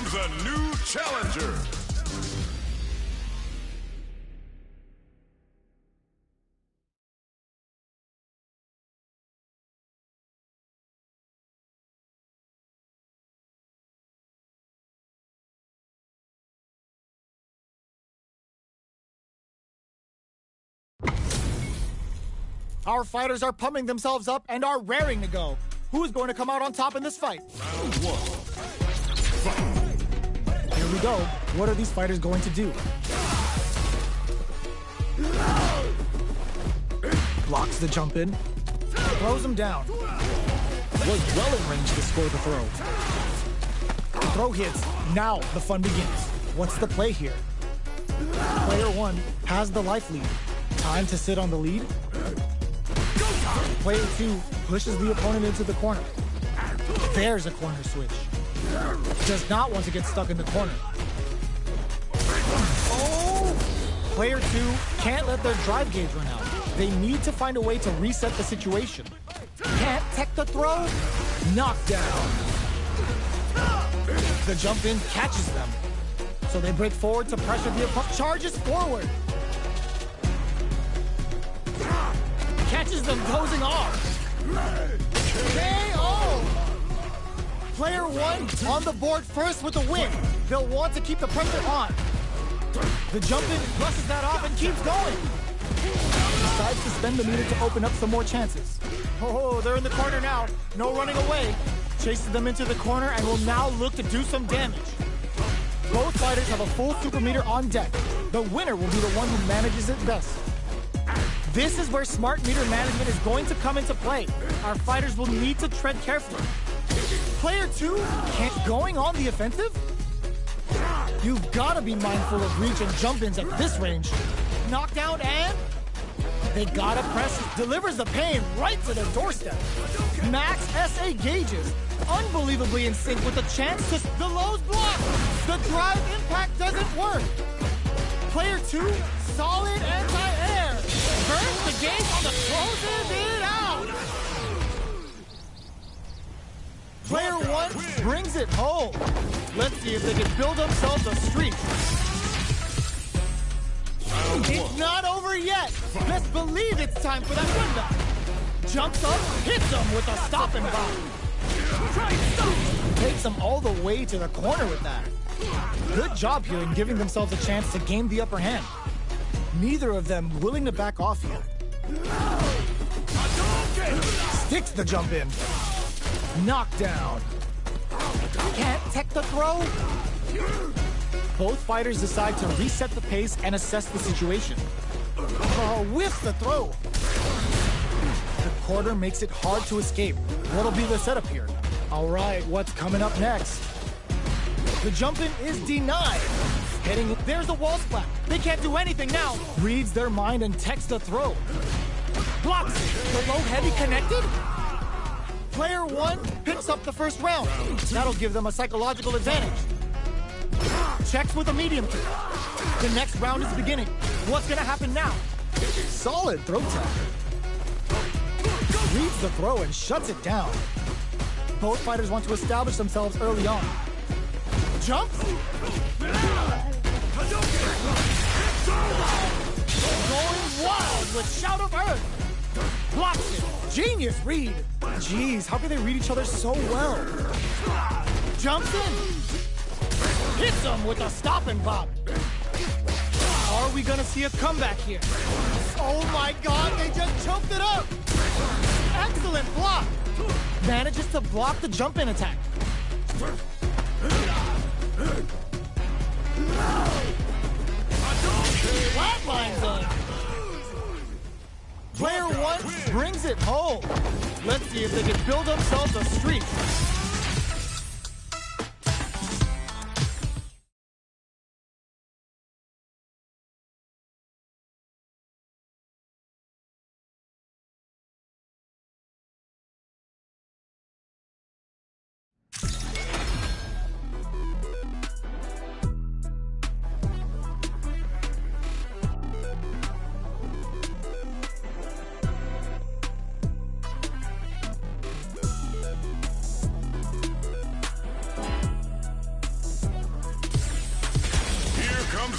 Choose a new challenger. Our fighters are pumping themselves up and are raring to go. Who is going to come out on top in this fight? Round one. Fight. Here we go. What are these fighters going to do? Blocks the jump in. Throws him down. Was well in range to score the throw. Throw hits. Now the fun begins. What's the play here? Player one has the life lead. Time to sit on the lead. Player two pushes the opponent into the corner. There's a corner switch. Does not want to get stuck in the corner. Oh! Player two can't let their drive gauge run out. They need to find a way to reset the situation. Can't tech the throw. Knockdown. The jump in catches them. So they break forward to pressure the opponent. Charges forward. Catches them dozing off. KO! Player one on the board first with the win. They'll want to keep the pressure on. The jump in brushes that off and keeps going. Decides to spend the meter to open up some more chances. Oh, they're in the corner now. No running away. Chases them into the corner and will now look to do some damage. Both fighters have a full super meter on deck. The winner will be the one who manages it best. This is where smart meter management is going to come into play. Our fighters will need to tread carefully. Player two can't going on the offensive? You've got to be mindful of reach and jump-ins at this range. Knockdown and they gotta press. Delivers the pain right to their doorstep. Max SA gauges. Unbelievably in sync with the chance to the lows block. The drive impact doesn't work. Player two, solid anti-air. Burns the gauge on the closes it out. Player one brings it home. Let's see if they can build themselves a streak. It's not over yet. Best believe it's time for that comeback. Jumps up, hits him with a stop and bomb. Takes them all the way to the corner with that. Good job here in giving themselves a chance to gain the upper hand. Neither of them willing to back off yet. Sticks the jump in. Knockdown. Can't tech the throw. Both fighters decide to reset the pace and assess the situation. Whiff the throw. The corner makes it hard to escape. What'll be the setup here? All right, what's coming up next? The jump-in is denied. Heading, there's the wall splat. They can't do anything now. Reads their mind and techs the throw. Blocks it. The low heavy connected? Player one picks up the first round. That'll give them a psychological advantage. Checks with a medium kick. The next round is beginning. What's gonna happen now? Solid throw tech. Reads the throw and shuts it down. Both fighters want to establish themselves early on. Jumps. Going wild with Shout of Earth. Blocks it. Genius read. Jeez, how can they read each other so well? Jumps in. Hits him with a stop and bop. Are we gonna see a comeback here? Oh my God, they just choked it up. Excellent block. Manages to block the jump-in attack. Flatlines him. Player one brings it home. Let's see if they can build themselves a streak.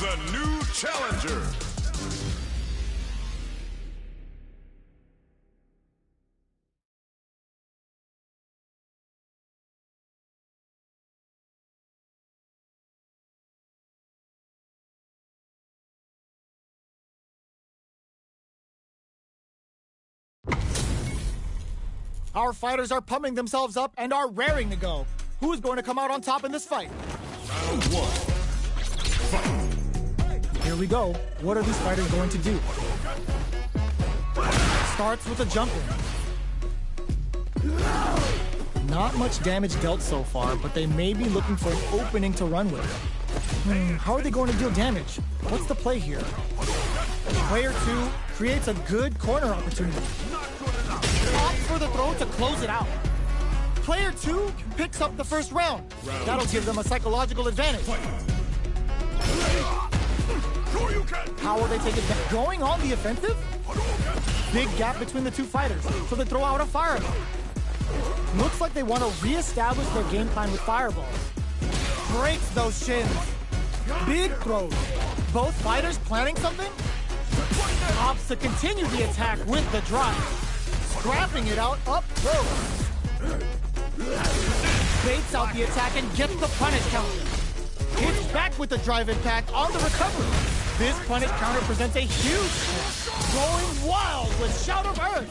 Choose a new challenger. Our fighters are pumping themselves up and are raring to go. Who is going to come out on top in this fight? Round one. Fight. Here we go. What are these fighters going to do? Starts with a jump in. Not much damage dealt so far, but they may be looking for an opening to run with. How are they going to deal damage? What's the play here? Player 2 creates a good corner opportunity. Opts for the throw to close it out. Player 2 picks up the first round. That'll give them a psychological advantage. How will they take it back? Going on the offensive? Big gap between the two fighters, so they throw out a fireball. Looks like they want to re-establish their game plan with fireballs. Breaks those shins. Big throws. Both fighters planning something? Opts to continue the attack with the drive. Scrapping it out up close. Baits out the attack and gets the punish counter. Hits back with the drive impact on the recovery. This punish counter presents a huge hit. Going wild with Shout of Earth.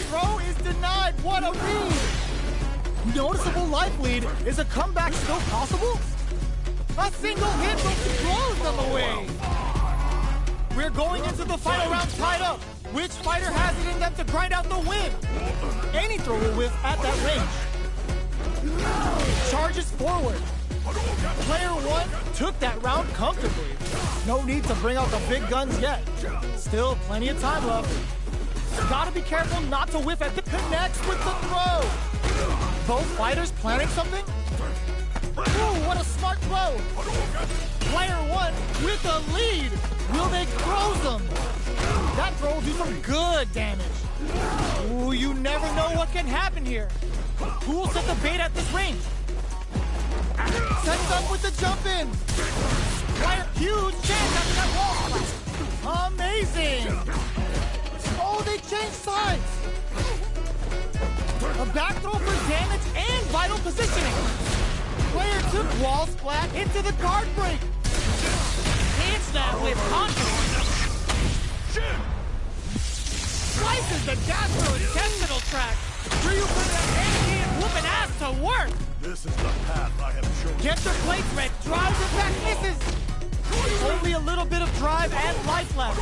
Throw is denied. What a read. Noticeable life lead. Is a comeback still possible? A single hit blows them away. We're going into the final round tied up. Which fighter has it in them to grind out the win? Any throw will whiff at that range. Charges forward. Player 1 took that round comfortably. No need to bring out the big guns yet. Still plenty of time left. Gotta be careful not to whiff at the connects with the throw. Both fighters planning something? Ooh, what a smart throw. Player 1 with the lead. Will they close them? That throw will do some good damage. Ooh, you never know what can happen here. Who will set the bait at this range? Sets up with the jump in. Player, huge chance after that wall splat. Amazing. Oh, they changed sides. A back throw for damage and vital positioning. Player took wall splat into the guard break. Hits that with confidence. Slices the gastrointestinal tract. Ryu put that hand whooping ass to work. This is the path I have chosen. Gets their plates red, drives it back, misses. Only a little bit of drive and life left.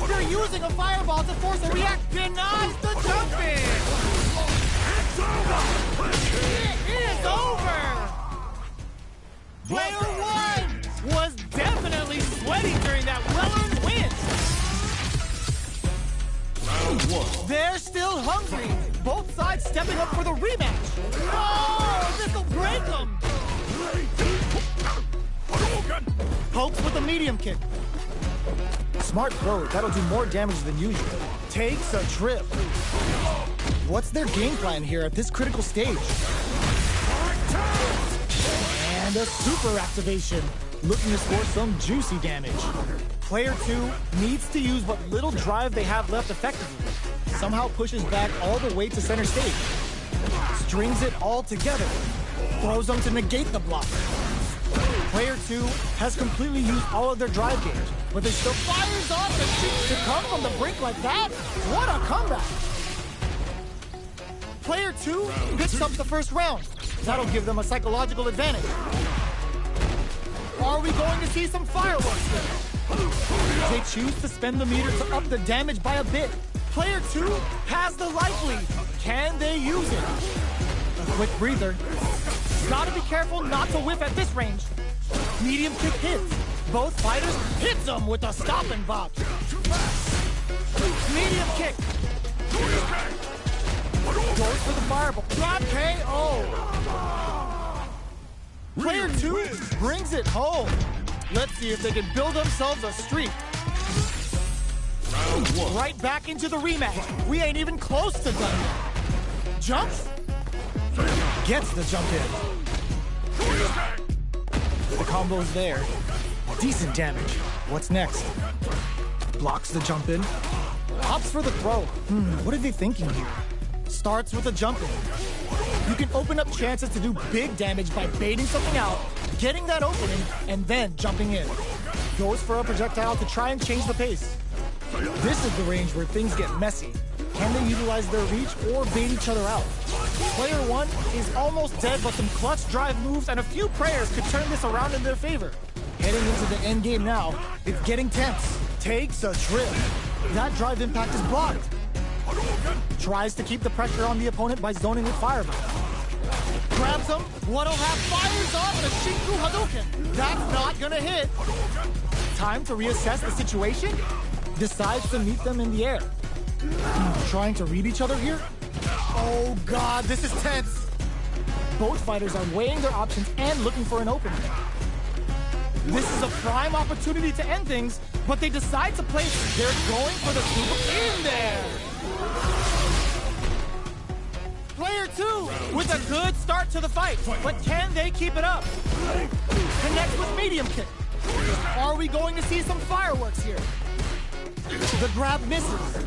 They're using a fireball to force a react. Denies the jump in. It is over. Player 1 was definitely sweating during that well-earned win. Round one. They're still hungry. Both sides stepping up for the rematch. Oh, this'll break them. Pokes with a medium kick. Smart throw. That'll do more damage than usual. Takes a trip. What's their game plan here at this critical stage? And a super activation. Looking to score some juicy damage. Player 2 needs to use what little drive they have left effectively. Somehow pushes back all the way to center stage. Strings it all together. Throws them to negate the block. Player 2 has completely used all of their drive games, but they still fires off and shoots to come from the brink like that. What a comeback! Player 2 picks up the first round. That'll give them a psychological advantage. Are we going to see some fireworks there? They choose to spend the meter to up the damage by a bit. Player 2 has the life lead. Can they use it? A quick breather. Gotta be careful not to whiff at this range. Medium kick hits. Both fighters hits them with a stop and bop. Medium kick. Goes for the fireball. Drop KO. Player 2 brings it home. Let's see if they can build themselves a streak. Round one. Right back into the rematch. We ain't even close to done yet. Jumps. Gets the jump in. The combo's there. Decent damage. What's next? Blocks the jump in. Opts for the throw. What are they thinking here? Starts with a jump in. You can open up chances to do big damage by baiting something out, getting that opening, and then jumping in. Goes for a projectile to try and change the pace. This is the range where things get messy. Can they utilize their reach or bait each other out? Player 1 is almost dead, but some clutch drive moves and a few prayers could turn this around in their favor. Heading into the end game now, it's getting tense. Takes a trip. That drive impact is blocked. Tries to keep the pressure on the opponent by zoning with Fireball. Grabs him, 1.5 fires off and a Shinku Hadouken. That's not gonna hit. Time to reassess the situation. Decides to meet them in the air. Trying to read each other here? Oh God, this is tense. Both fighters are weighing their options and looking for an opening. This is a prime opportunity to end things, but they decide to play. They're going for the super in there. Player 2 with a good start to the fight, but can they keep it up? Connects with medium kick. Are we going to see some fireworks here? The grab misses.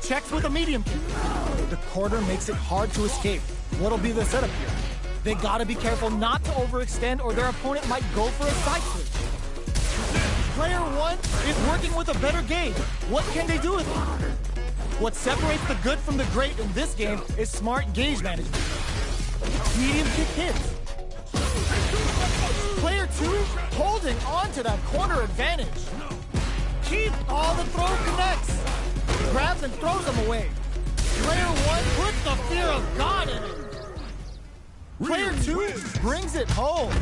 Checks with a medium kick. The quarter makes it hard to escape. What'll be the setup here? They gotta be careful not to overextend or their opponent might go for a side switch. Player 1 is working with a better gauge. What can they do with it? What separates the good from the great in this game is smart gauge management. Medium kick hits. Player 2 holding on to that corner advantage. All the throw connects. Grabs and throws them away. Player 1 puts the fear of God in it. Player 2 brings it home.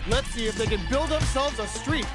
Let's see if they can build themselves a streak.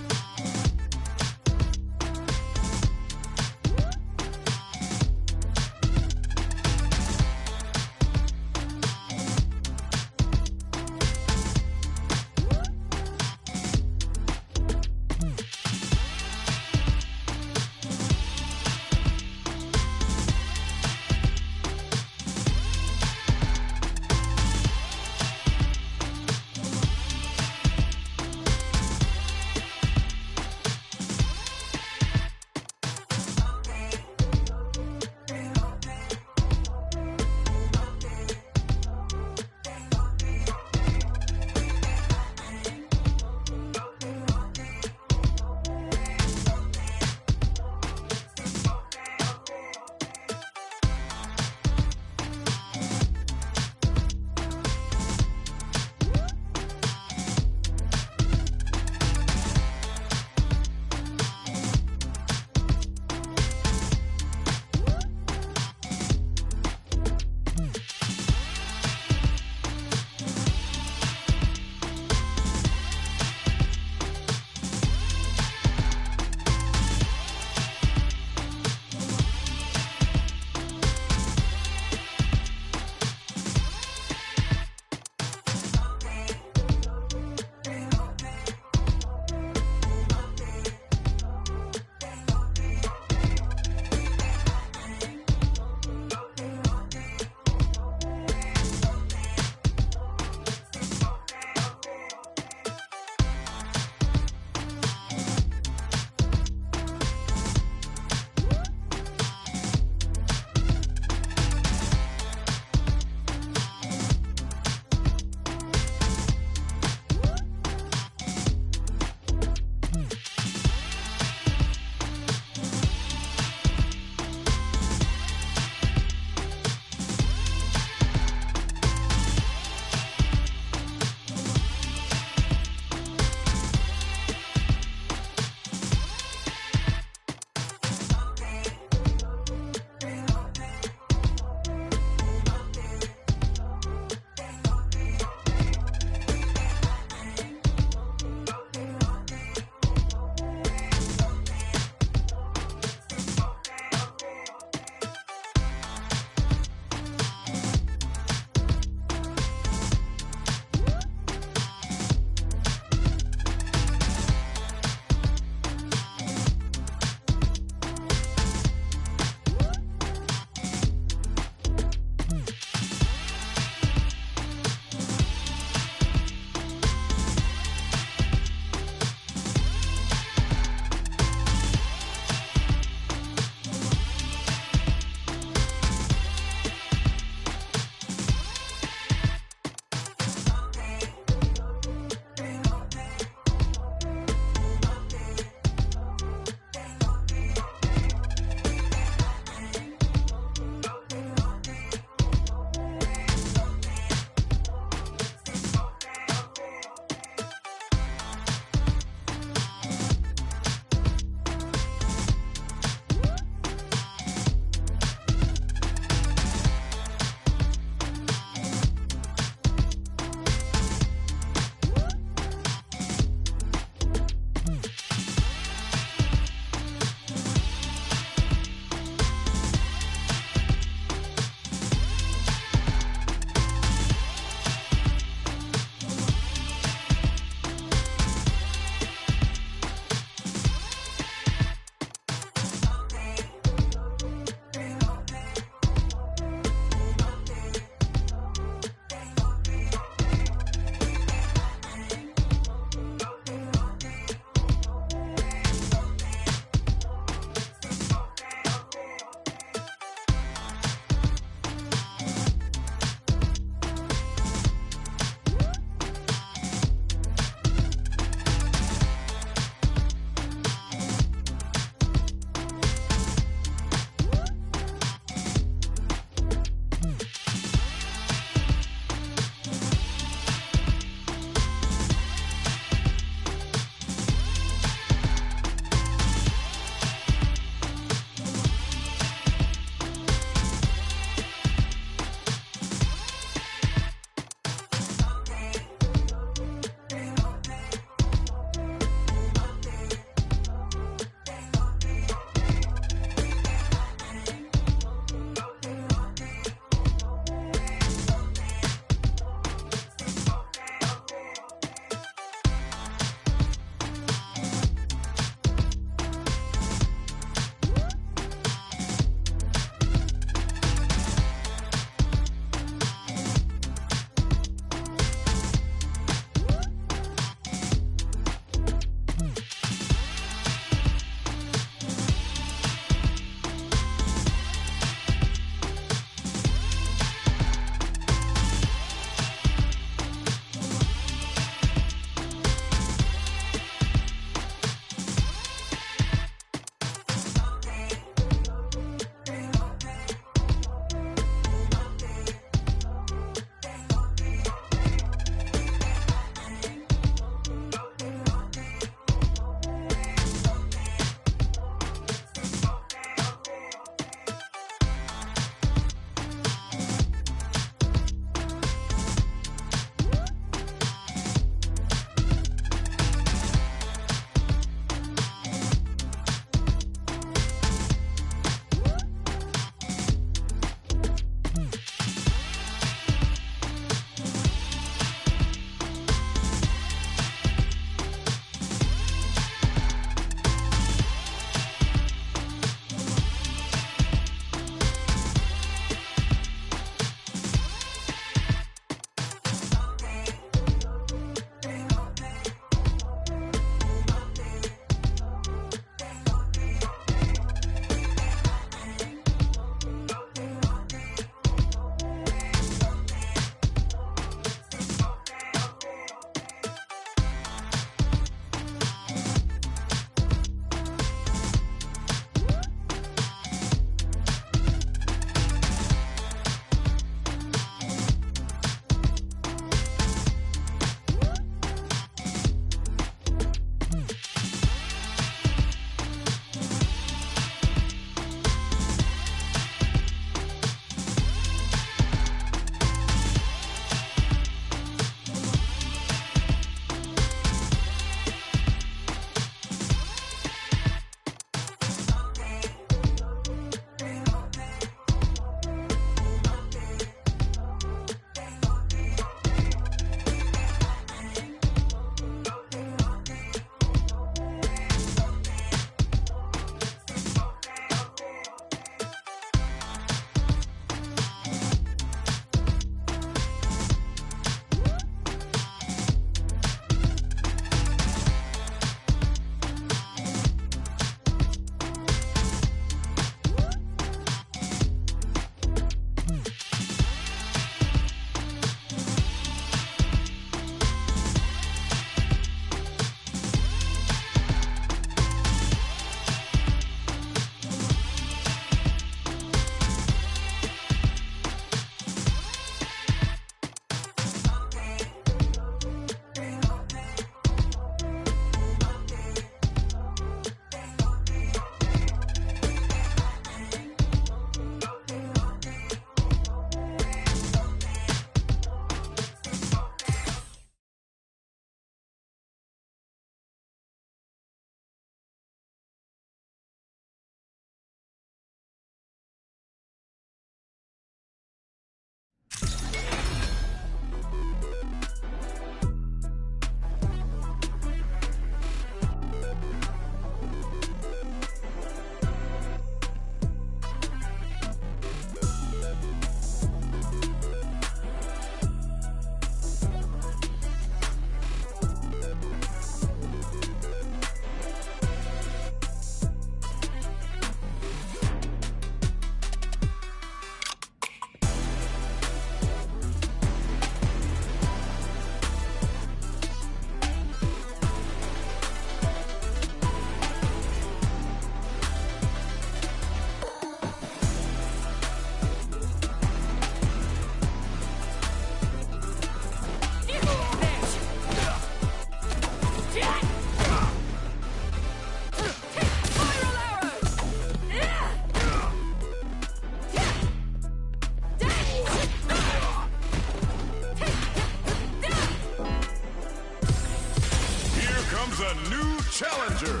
new challenger.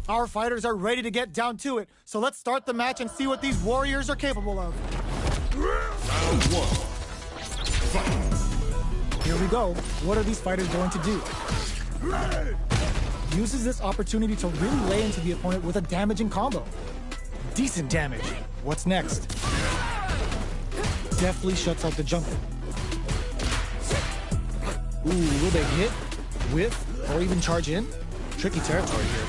Our fighters are ready to get down to it, so let's start the match and see what these warriors are capable of. Round one. Fight. Here we go. What are these fighters going to do? Uses this opportunity to really lay into the opponent with a damaging combo. Decent damage. What's next? Deftly shuts out the jumper. Ooh, will they hit, whiff, or even charge in? Tricky territory here.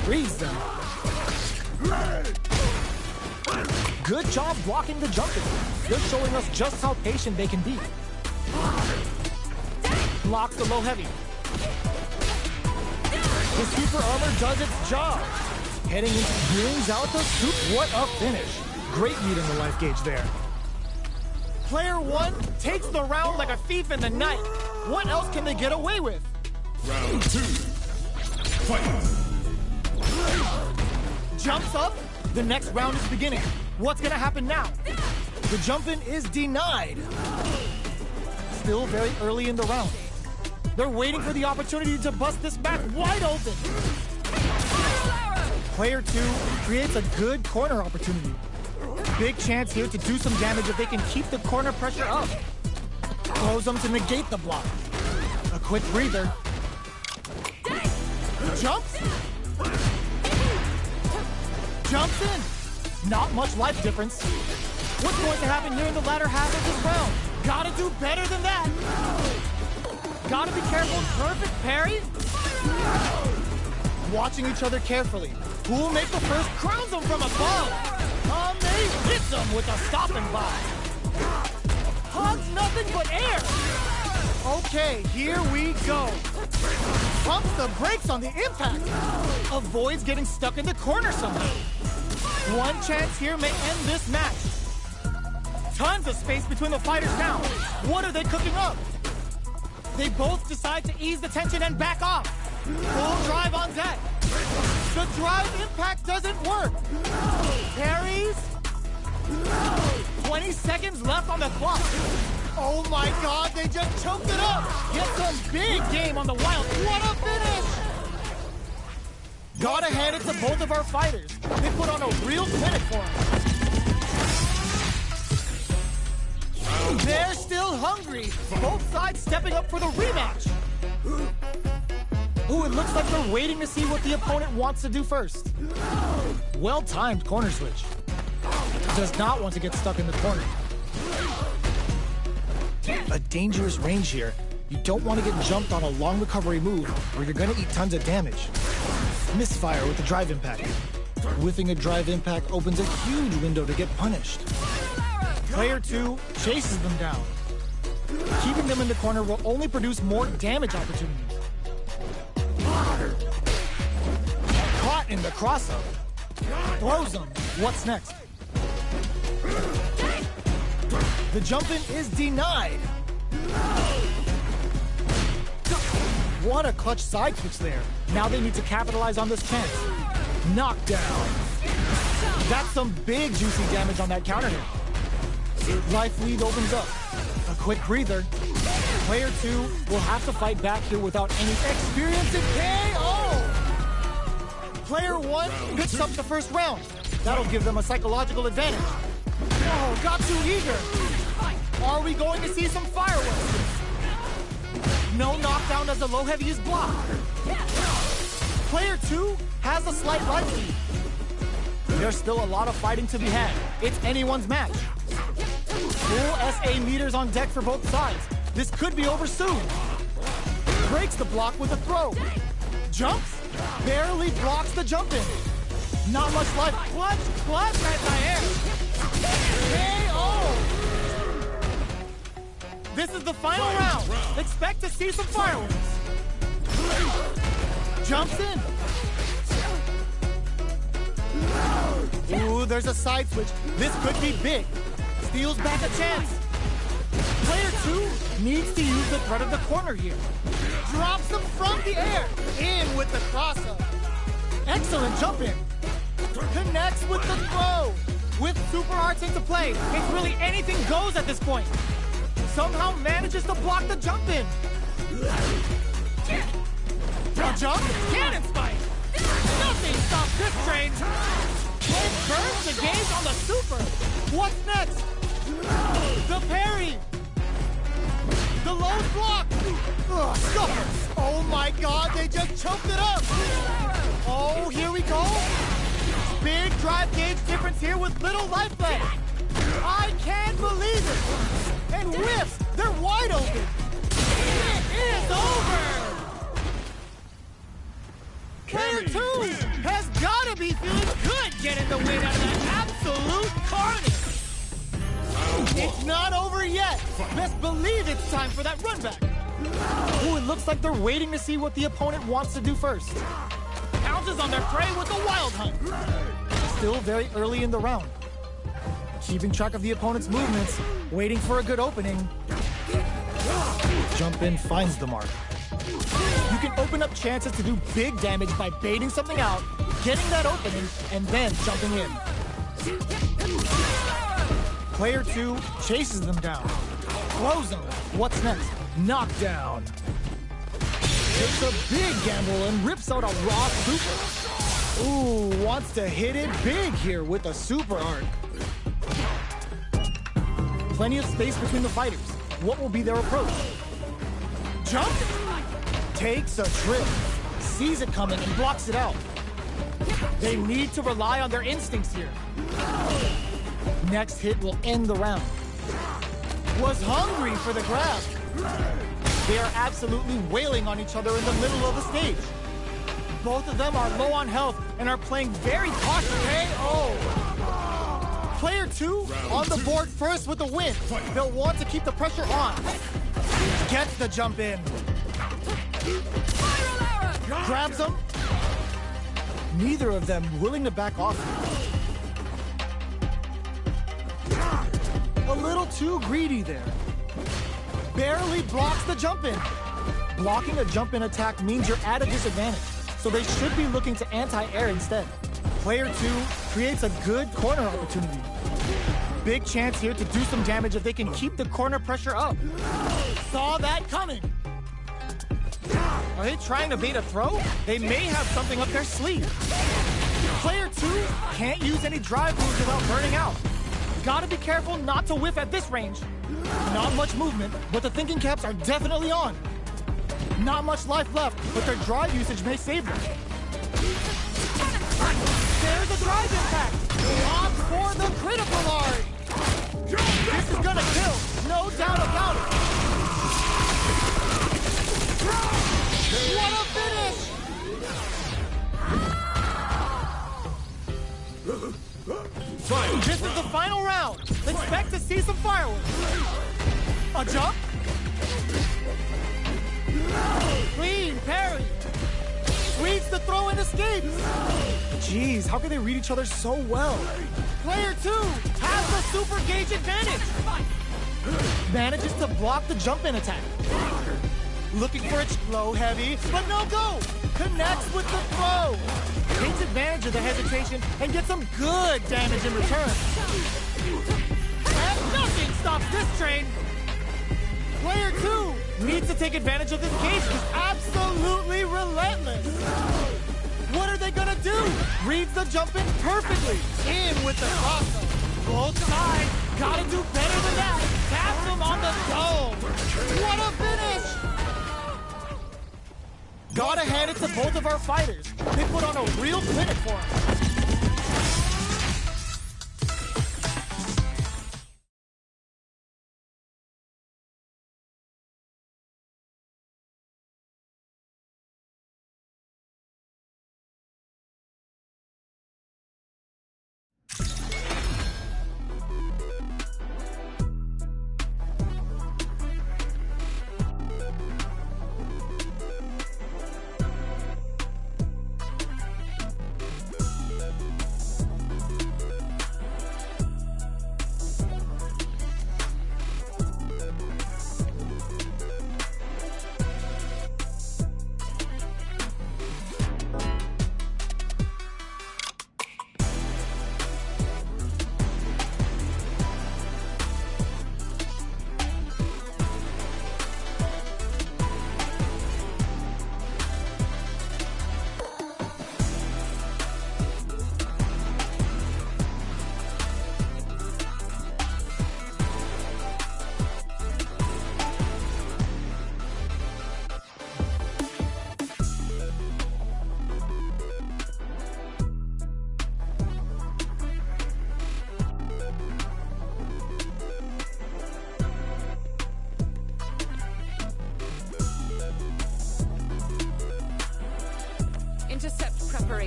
Freeze them. Good job blocking the jumping. They're showing us just how patient they can be. Blocks the low heavy. The super armor does its job. Heading into brings out the soup. What a finish. Great read in the life gauge there. Player one takes the round like a thief in the night. What else can they get away with? Round two. Fight. Jumps up. The next round is beginning. What's gonna happen now? The jump-in is denied. Still very early in the round. They're waiting for the opportunity to bust this match wide open. Player two creates a good corner opportunity. Big chance here to do some damage if they can keep the corner pressure up. Throws them to negate the block. A quick breather. Jumps. Jumps in. Not much life difference. What's going to happen here in the latter half of this round? Gotta do better than that. Gotta be careful. Perfect parry. Watching each other carefully. Who will make the first? Crowns them from above. They hit them with a stopping bomb. Hugs nothing but air. Okay, here we go. Pumps the brakes on the impact. Avoids getting stuck in the corner somehow. One chance here may end this match. Tons of space between the fighters now. What are they cooking up? They both decide to ease the tension and back off. Full drive on deck. The drive impact doesn't work. Parries. 20 seconds left on the clock. Oh my God, they just choked it up. Get some big game on the wild. What a finish. Gotta hand it to both of our fighters. They put on a real clinic for us. They're still hungry. Both sides stepping up for the rematch. Ooh, it looks like they're waiting to see what the opponent wants to do first. Well-timed corner switch. Does not want to get stuck in the corner. A dangerous range here. You don't want to get jumped on a long recovery move, or you're going to eat tons of damage. Misfire with the drive impact. Whiffing a drive impact opens a huge window to get punished. Player two chases them down. Keeping them in the corner will only produce more damage opportunities. Caught in the cross-up. Throws them. What's next? The jump-in is denied. What a clutch side switch there. Now they need to capitalize on this chance. Knockdown. That's some big juicy damage on that counter hit. Life lead opens up. A quick breather. Player two will have to fight back here without any experience in KO. Player one picks up the first round. That'll give them a psychological advantage. Oh, got too eager. Are we going to see some fireworks? No knockdown as the low heavy is blocked. Player two has a slight life lead. There's still a lot of fighting to be had. It's anyone's match. Full SA meters on deck for both sides. This could be over soon. Breaks the block with a throw. Jumps, barely blocks the jump in. Not much life. Clutch anti-air. KO! This is the final round. Expect to see some fireworks. Jumps in. Ooh, there's a side switch. This could be big. steals back a chance. Player 2 needs to use the threat of the corner here. Drops them from the air. In with the crosser. Excellent jump in. Connects with the throw. With super arts into play, it's really anything goes at this point. Somehow manages to block the jump in. A jump? Cannon spike! Nothing stops this train! When burns the gauge on the super! What's next? The parry! The low block! Ugh, suckers! Oh my god, they just choked it up! Oh, here we go! Big drive gauge difference here with little life left! I can't believe it! And whiffs! They're wide open! It is over! Player 2 has gotta be feeling good getting the win out of that absolute carnage! It's not over yet! Best believe it's time for that run back! Ooh, it looks like they're waiting to see what the opponent wants to do first. Pounces on their prey with a wild hunt. Still very early in the round. Keeping track of the opponent's movements, waiting for a good opening. Jump in finds the mark. You can open up chances to do big damage by baiting something out, getting that opening, and then jumping in. Player 2 chases them down. Throws them. What's next? Knockdown. Takes a big gamble and rips out a raw super. Ooh, wants to hit it big here with a super arc. Plenty of space between the fighters. What will be their approach? Jump? Takes a trip. Sees it coming and blocks it out. They need to rely on their instincts here. Next hit will end the round. Was hungry for the grab. They are absolutely wailing on each other in the middle of the stage. Both of them are low on health and are playing very cautiously. KO! Player 2 on the board first with the win. They'll want to keep the pressure on. Gets the jump in. Grabs them. Neither of them willing to back off. A little too greedy there. Barely blocks the jump in. Blocking a jump in attack means you're at a disadvantage, so they should be looking to anti-air instead. Player 2 creates a good corner opportunity. Big chance here to do some damage if they can keep the corner pressure up. Saw that coming. Are they trying to bait a throw? They may have something up their sleeve. Player 2 can't use any drive moves without burning out. Gotta be careful not to whiff at this range. Not much movement, but the thinking caps are definitely on. Not much life left, but their drive usage may save them. There's a drive impact. Opt for the critical art. This is gonna kill, no doubt about it. What a finish! This is the final round. Expect to see some fireworks. A jump. Clean parry. Reads the throw and escapes. Jeez, how can they read each other so well? Player 2 has the super gauge advantage. Manages to block the jump-in attack. Looking for it low heavy, but no go. Connects with the throw. Takes advantage of the hesitation and gets some good damage in return. And nothing stops this train. Player 2 needs to take advantage of this cage. He's absolutely relentless. What are they gonna do? Reads the jump in perfectly. In with the crossover. Both sides gotta do better than that. Taps him on the dome. What a finish! Gotta hand it to both of our fighters. They put on a real clinic for us.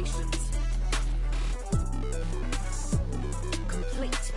preparations. Complete.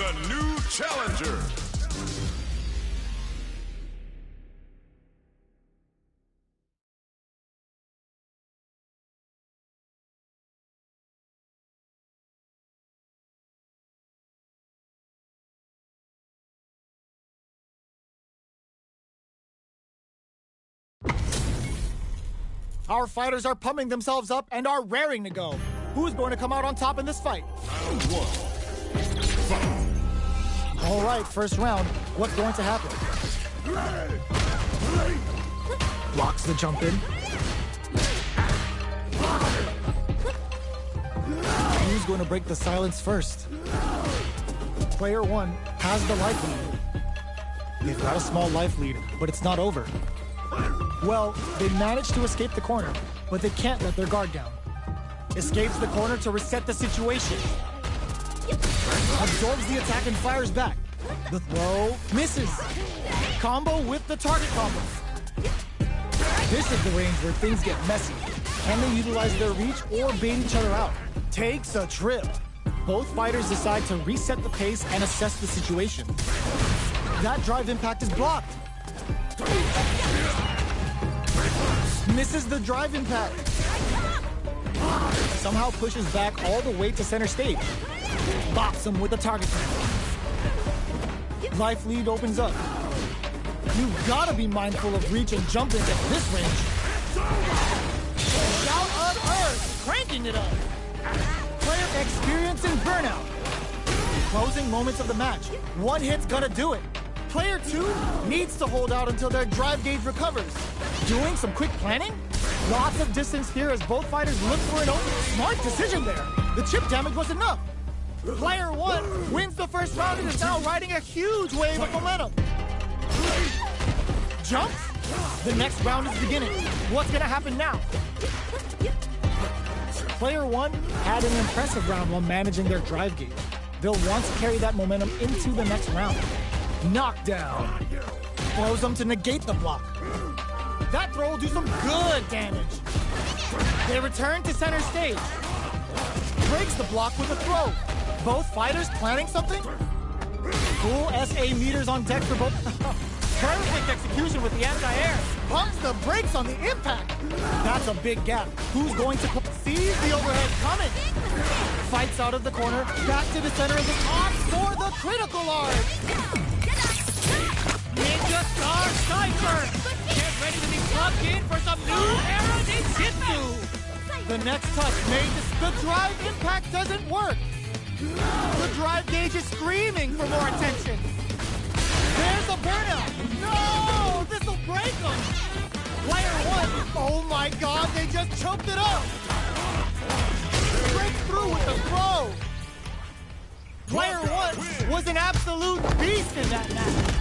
A new challenger. Our fighters are pumping themselves up and are raring to go. Who's going to come out on top in this fight? Round one. Fight. All right, first round. What's going to happen? Blocks the jump in. Who's going to break the silence first? Player one has the life lead. They've got a small life lead, but it's not over. Well, they managed to escape the corner, but they can't let their guard down. Escapes the corner to reset the situation. Absorbs the attack and fires back. The throw misses. Combo with the target combo. This is the range where things get messy. Can they utilize their reach or bait each other out? Takes a trip. Both fighters decide to reset the pace and assess the situation. That drive impact is blocked. Misses the drive impact. Somehow pushes back all the way to center stage. Bops him with the target combo. Life lead opens up. You've got to be mindful of reach and jumping at this range. Shout on Earth, cranking it up. Player experiencing burnout. Closing moments of the match. One hit's gonna do it. Player two needs to hold out until their drive gauge recovers. Doing some quick planning? Lots of distance here as both fighters look for an opening. Smart decision there. The chip damage was enough. Player one wins the first round and is now riding a huge wave of momentum. Jumps? The next round is beginning. What's gonna happen now? Player one had an impressive round while managing their drive gauge. They'll want to carry that momentum into the next round. Knockdown. Throws them to negate the block. That throw will do some good damage. They return to center stage. Breaks the block with a throw. Both fighters planning something? Full SA meters on deck for both. Perfect execution with the anti-air. Pumps the brakes on the impact. That's a big gap. Who's going to sees the overhead coming? Fights out of the corner, back to the center of the top for the critical large. Ninja Star Cypher! Get ready to be plugged in for some new era ninjutsu! The next touch made the drive impact doesn't work. The drive gauge is screaming for more attention. There's a burnout. No! This'll break them. Player one. Oh my god, they just choked it up. Breaks through with the throw. Player one was an absolute beast in that match.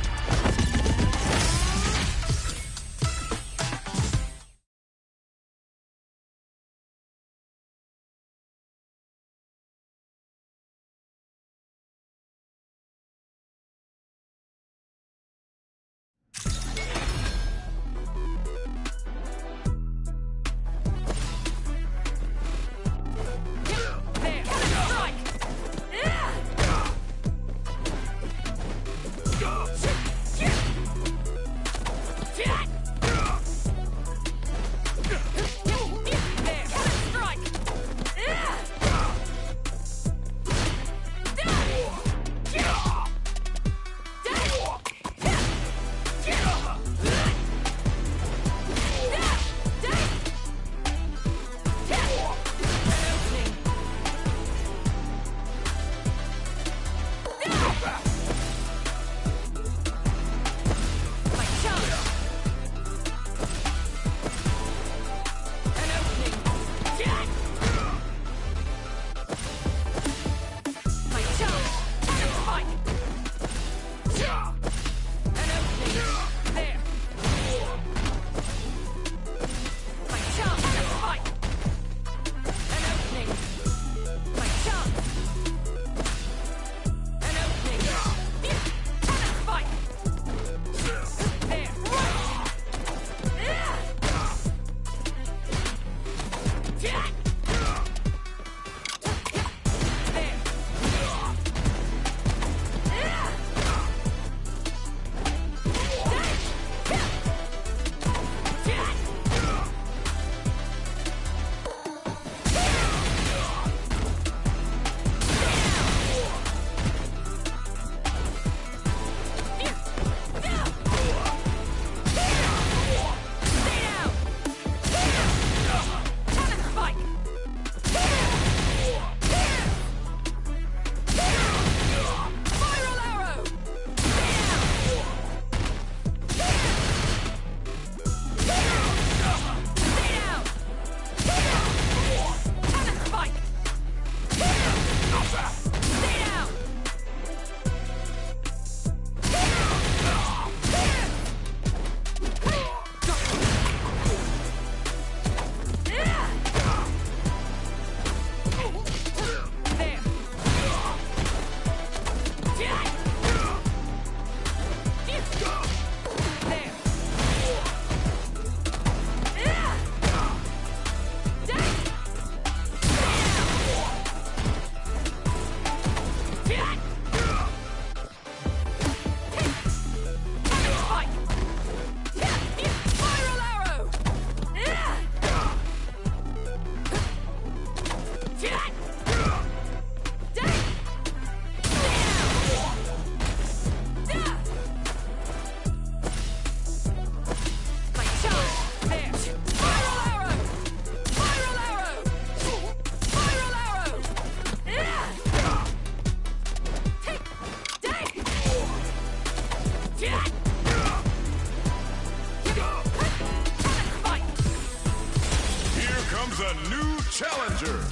A new challenger.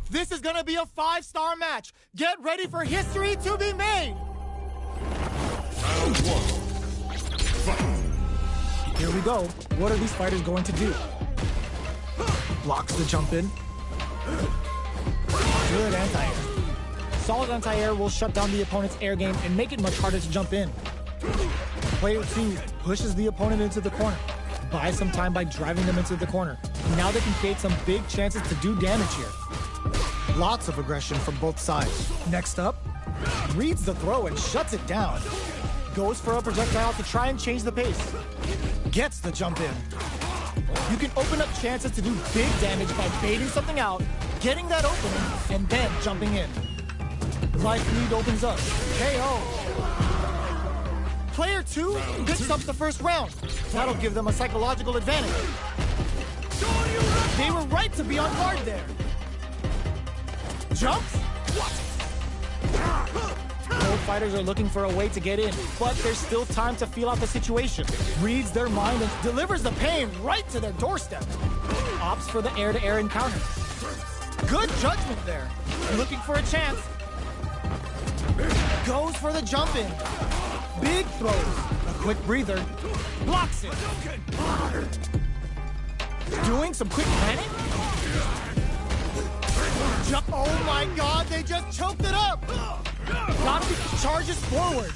This is gonna be a 5-star match. Get ready for history to be made. one. Fight. Here we go. What are these fighters going to do? Blocks the jump in. Good anti-air. Solid anti-air will shut down the opponent's air game and make it much harder to jump in. Player 2 pushes the opponent into the corner. Buys some time by driving them into the corner. And now they can create some big chances to do damage here. Lots of aggression from both sides. Next up, reads the throw and shuts it down. Goes for a projectile to try and change the pace. Gets the jump in. You can open up chances to do big damage by baiting something out, getting that opening, and then jumping in. Life lead opens up. KO. Player 2 picks up the first round. That'll give them a psychological advantage. They were right to be on guard there. Jumps? Both fighters are looking for a way to get in, but there's still time to feel out the situation. Reads their mind and delivers the pain right to their doorstep. Opts for the air-to-air encounter. Good judgment there. Looking for a chance. Goes for the jump in. Big throws. A quick breather. Blocks it. Doing some quick planning. Oh my God, they just choked it up. Charges forward.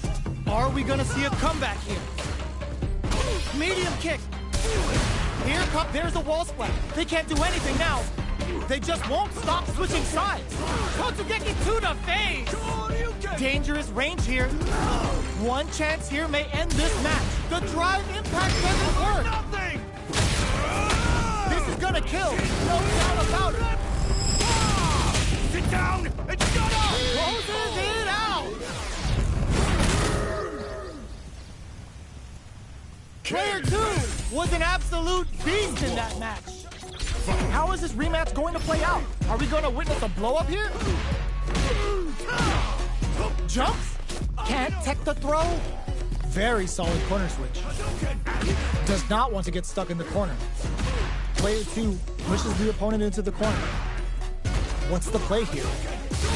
Are we gonna see a comeback here? Medium kick. There's a wall splat. They can't do anything now. They just won't stop switching sides. Kotsugeki to the face. Dangerous range here. One chance here may end this match. The drive impact doesn't work. Nothing. This is gonna kill. No doubt about it. Sit down and shut up. Closes it out. Player 2 was an absolute beast in that match. How is this rematch going to play out? Are we going to witness a blow-up here? Jumps? Can't tech the throw? Very solid corner switch. Does not want to get stuck in the corner. Player 2 pushes the opponent into the corner. What's the play here?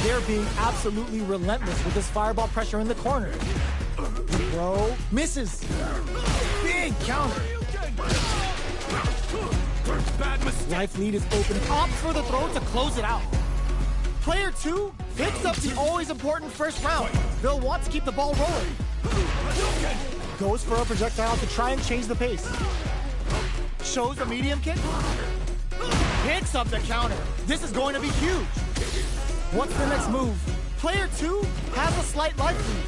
They're being absolutely relentless with this fireball pressure in the corner. The throw misses. Big counter. Life lead is open. Opts for the throw to close it out. Player 2 picks up the always important first round. They'll want to keep the ball rolling. Goes for a projectile to try and change the pace. Shows a medium kick. Picks up the counter. This is going to be huge. What's the next move? Player 2 has a slight life lead.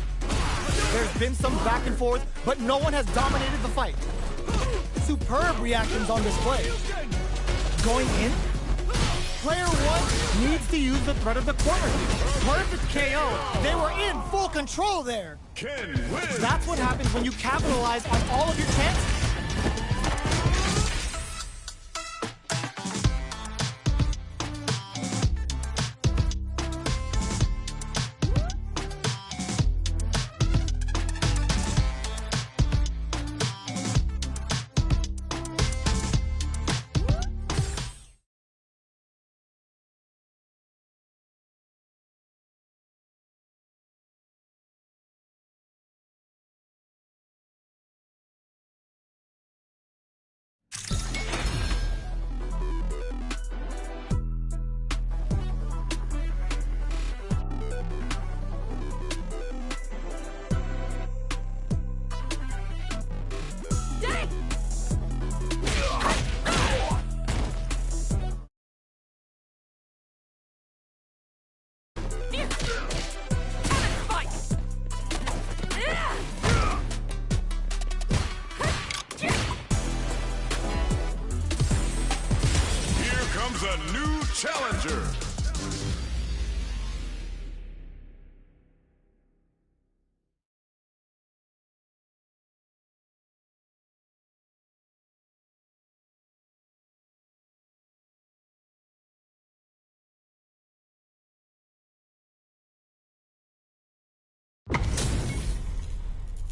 There's been some back and forth, but no one has dominated the fight. Superb reactions on display. Going in? Player 1 needs to use the threat of the corner. Perfect KO. They were in full control there. Ken wins. That's what happens when you capitalize on all of your chances. A new challenger.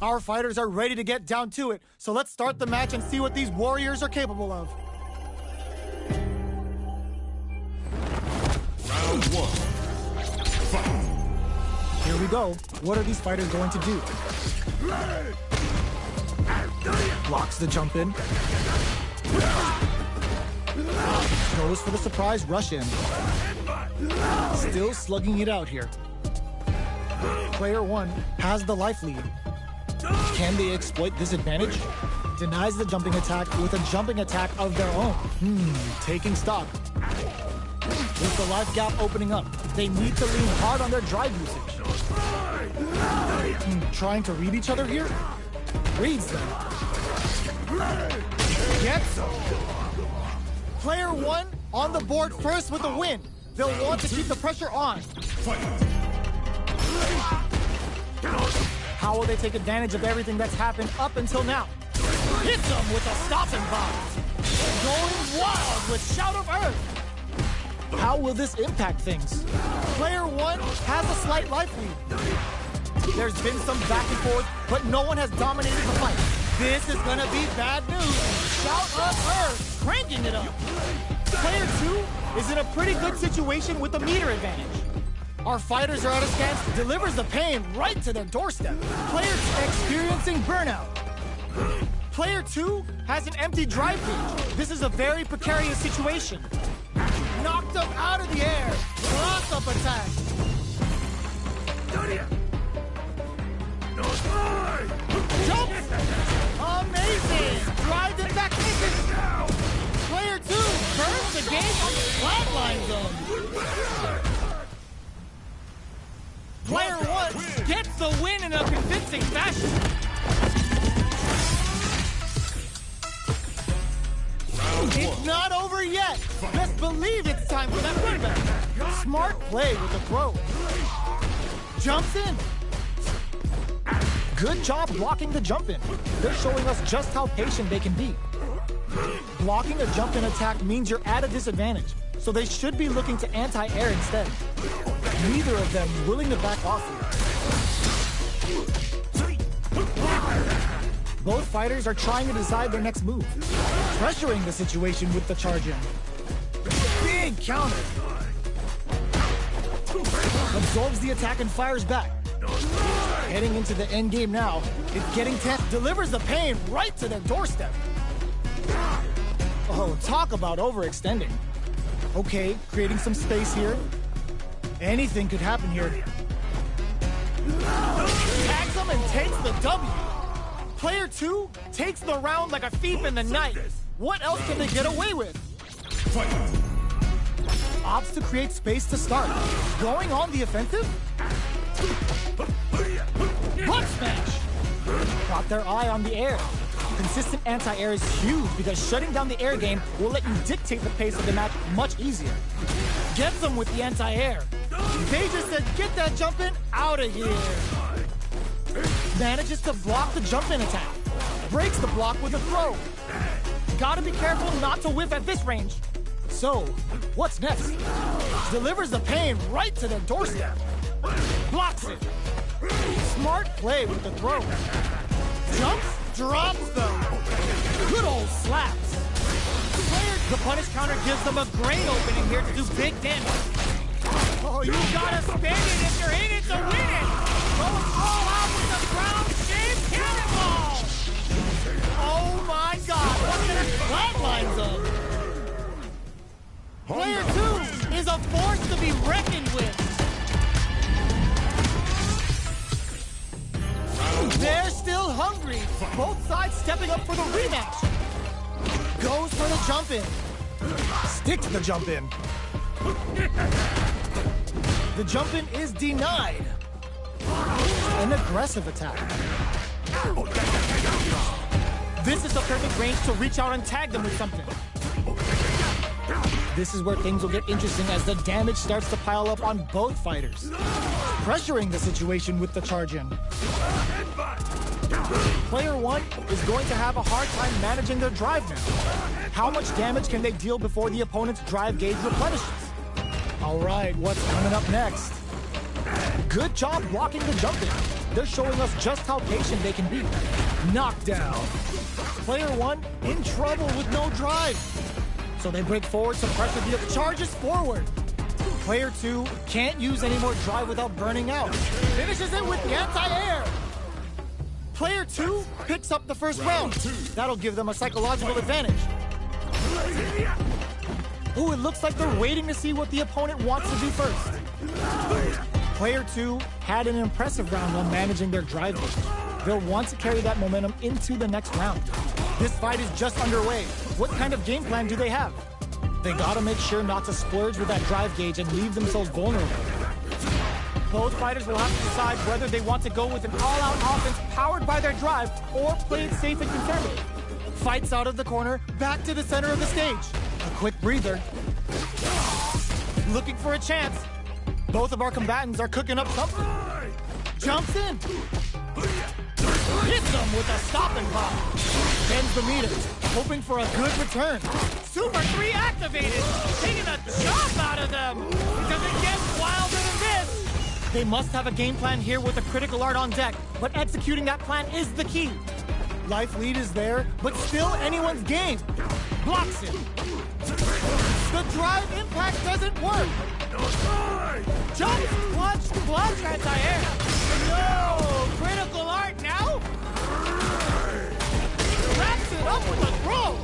Our fighters are ready to get down to it, so let's start the match and see what these warriors are capable of. Round 1. Fight. Here we go. What are these fighters going to do? Blocks the jump in. Goes for the surprise rush in. Still slugging it out here. Player 1 has the life lead. Can they exploit this advantage? Denies the jumping attack with a jumping attack of their own. Taking stock. With the life gap opening up, they need to lean hard on their drive usage. Trying to read each other here? Reads them. Gets them. Player 1 on the board first with a win. They'll want to keep the pressure on. How will they take advantage of everything that's happened up until now? Hits them with a stopping bomb. Going wild with Shout of Earth. How will this impact things? Player 1 has a slight life lead. There's been some back and forth, but no one has dominated the fight. This is gonna be bad news. Shout of Earth, cranking it up. Player 2 is in a pretty good situation with the meter advantage. Our fighters are at a stance, delivers the pain right to their doorstep. Player experiencing burnout. Player 2 has an empty drive gauge. This is a very precarious situation. Knocked him out of the air. Cross-up attack. Jump! Amazing! Drive it back. Player 2 burns the game on the flatline zone. Player 1 gets the win in a convincing fashion. It's not over yet. Best believe it's time for that runback. Smart play with the throw. Jumps in. Good job blocking the jump in. They're showing us just how patient they can be. Blocking a jump in attack means you're at a disadvantage, so they should be looking to anti-air instead. Neither of them willing to back off here. Both fighters are trying to decide their next move. Pressuring the situation with the charge in. Big counter. Absorbs the attack and fires back. Heading into the end game now. It's getting tense. Delivers the pain right to their doorstep. Oh, talk about overextending. Okay, creating some space here. Anything could happen here. Tags him and takes the W. Player 2 takes the round like a thief in the night. What else can they get away with? Opts to create space to start. Going on the offensive? Butt smash! Got their eye on the air. Consistent anti-air is huge because shutting down the air game will let you dictate the pace of the match much easier. Gets them with the anti-air. They just said, get that jump in out of here. Manages to block the jump in attack. Breaks the block with a throw. Gotta be careful not to whiff at this range. So, what's next? Delivers the pain right to their doorstep. Blocks it. Smart play with the throw. Jumps, drops them. Good old slaps. The punish counter gives them a great opening here to do big damage. Oh, you gotta spend it if you're in it to win it. Goes all out with the ground-shaped cannonball. Oh my God, what kind of flatlines up? Player 2 is a force to be reckoned with. They're still hungry. Both sides stepping up for the rematch. Goes for the jump in. Stick to the jump in. The jump in is denied. An aggressive attack. This is the perfect range to reach out and tag them with something. This is where things will get interesting as the damage starts to pile up on both fighters. Pressuring the situation with the charge in. Player 1 is going to have a hard time managing their drive now. How much damage can they deal before the opponent's drive gauge replenishes? All right, what's coming up next? Good job blocking the jump in. They're showing us just how patient they can be. Knockdown. Player 1 in trouble with no drive. So they break forward to pressure the charges forward. Player 2 can't use any more drive without burning out. Finishes it with the anti-air. Player 2 picks up the first round. That'll give them a psychological advantage. Ooh, it looks like they're waiting to see what the opponent wants to do first. Player 2 had an impressive round on managing their drive gauge. They'll want to carry that momentum into the next round. This fight is just underway. What kind of game plan do they have? They gotta make sure not to splurge with that drive gauge and leave themselves vulnerable. Both fighters will have to decide whether they want to go with an all-out offense powered by their drive or play it safe and conservative. Fights out of the corner, back to the center of the stage. A quick breather. Looking for a chance. Both of our combatants are cooking up something. Jumps in. Hits them with a stopping pop. Bends the meter, hoping for a good return. Super 3 activated, taking a chop out of them. Does it get wilder than this? They must have a game plan here with a critical art on deck, but executing that plan is the key. Life lead is there, but still anyone's game. Blocks it. The drive impact doesn't work. Jump, clutch, anti-air. No, critical art now? Wraps it up with a throw.